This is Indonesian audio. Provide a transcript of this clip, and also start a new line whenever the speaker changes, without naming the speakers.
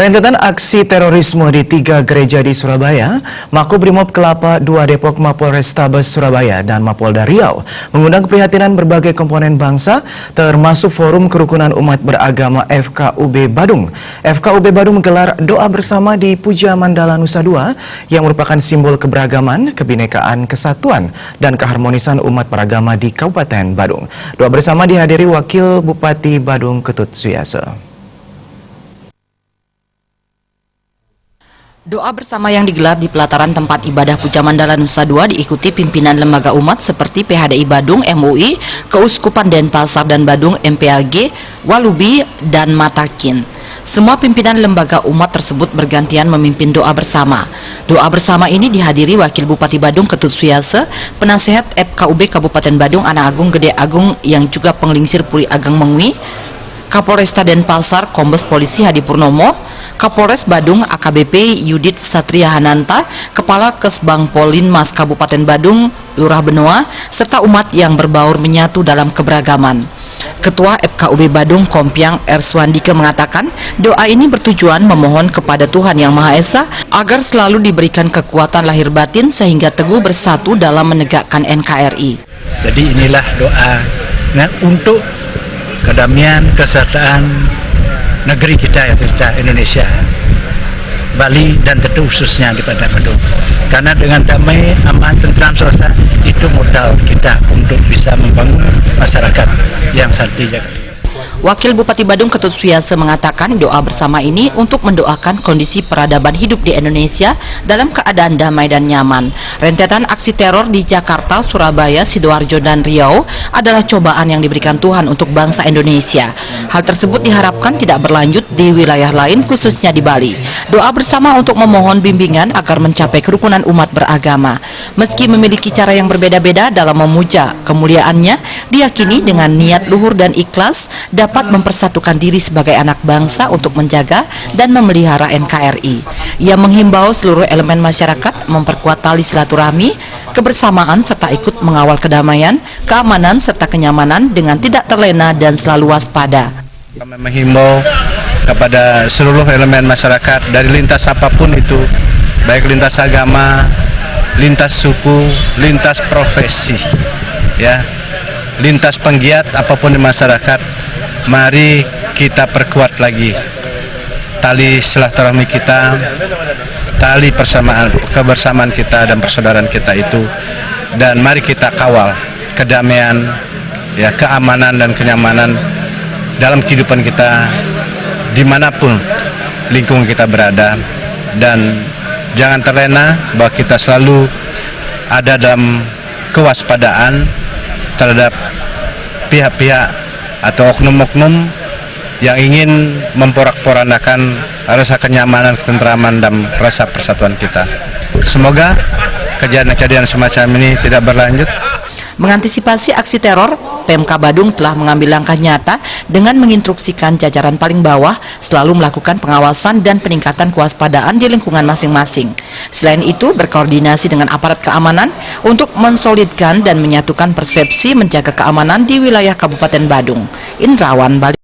Rentetan aksi terorisme di 3 gereja di Surabaya, Makobrimob Kelapa 2 Depok, Mapolrestabes Surabaya, dan Mapolda Riau mengundang keprihatinan berbagai komponen bangsa, termasuk Forum Kerukunan Umat Beragama FKUB Badung. FKUB Badung menggelar doa bersama di Puja Mandala Nusa Dua yang merupakan simbol keberagaman, kebinekaan, kesatuan, dan keharmonisan umat beragama di Kabupaten Badung. Doa bersama dihadiri Wakil Bupati Badung Ketut Suyase.
Doa bersama yang digelar di pelataran tempat ibadah Puja Mandala Nusa Dua diikuti pimpinan lembaga umat seperti PHDI Badung MUI, Keuskupan Denpasar dan Badung MPAG, Walubi, dan Matakin. Semua pimpinan lembaga umat tersebut bergantian memimpin doa bersama. Doa bersama ini dihadiri Wakil Bupati Badung Ketut Suyase, Penasehat FKUB Kabupaten Badung Anak Agung Gede Agung yang juga Penglingsir Puri Ageng Mengwi, Kapolresta Denpasar Kombes Polisi Hadi Purnomo, Kapolres Badung AKBP Yudit Satria Hananta, Kepala Kesbang Polinmas Kabupaten Badung Lurah Benoa, serta umat yang berbaur menyatu dalam keberagaman. Ketua FKUB Badung Kompiang Erswandike mengatakan doa ini bertujuan memohon kepada Tuhan Yang Maha Esa agar selalu diberikan kekuatan lahir batin sehingga teguh bersatu dalam menegakkan NKRI.
Jadi inilah doa untuk kedamaian, kesejahteraan negeri kita, Indonesia, Bali, dan tentu khususnya di Kota Badung. Karena dengan damai, aman, tentram, selesa, itu modal kita untuk bisa membangun masyarakat yang sejahtera.
Wakil Bupati Badung Ketut Suyase mengatakan doa bersama ini untuk mendoakan kondisi peradaban hidup di Indonesia dalam keadaan damai dan nyaman. Rentetan aksi teror di Jakarta, Surabaya, Sidoarjo, dan Riau adalah cobaan yang diberikan Tuhan untuk bangsa Indonesia. Hal tersebut diharapkan tidak berlanjut di wilayah lain, khususnya di Bali. Doa bersama untuk memohon bimbingan agar mencapai kerukunan umat beragama. Meski memiliki cara yang berbeda-beda dalam memuja kemuliaannya, diyakini dengan niat luhur dan ikhlas dapat mempersatukan diri sebagai anak bangsa untuk menjaga dan memelihara NKRI. Ia menghimbau seluruh elemen masyarakat memperkuat tali silaturahmi, kebersamaan, serta ikut mengawal kedamaian, keamanan, serta kenyamanan dengan tidak terlena dan selalu waspada.
Kami menghimbau kepada seluruh elemen masyarakat dari lintas apapun itu, baik lintas agama, lintas suku, lintas profesi, ya, lintas penggiat apapun di masyarakat. Mari kita perkuat lagi tali silaturahmi kita, tali kebersamaan kita dan persaudaraan kita itu, dan mari kita kawal kedamaian, ya, keamanan dan kenyamanan dalam kehidupan kita dimanapun lingkungan kita berada, dan jangan terlena bahwa kita selalu ada dalam kewaspadaan terhadap pihak-pihak atau oknum-oknum yang ingin memporak-porandakan rasa kenyamanan, ketentraman, dan rasa persatuan kita. Semoga kejadian-kejadian semacam ini tidak berlanjut.
Mengantisipasi aksi teror, PMK Badung telah mengambil langkah nyata dengan menginstruksikan jajaran paling bawah selalu melakukan pengawasan dan peningkatan kewaspadaan di lingkungan masing-masing. Selain itu, berkoordinasi dengan aparat keamanan untuk mensolidkan dan menyatukan persepsi menjaga keamanan di wilayah Kabupaten Badung. Indrawan, Bali.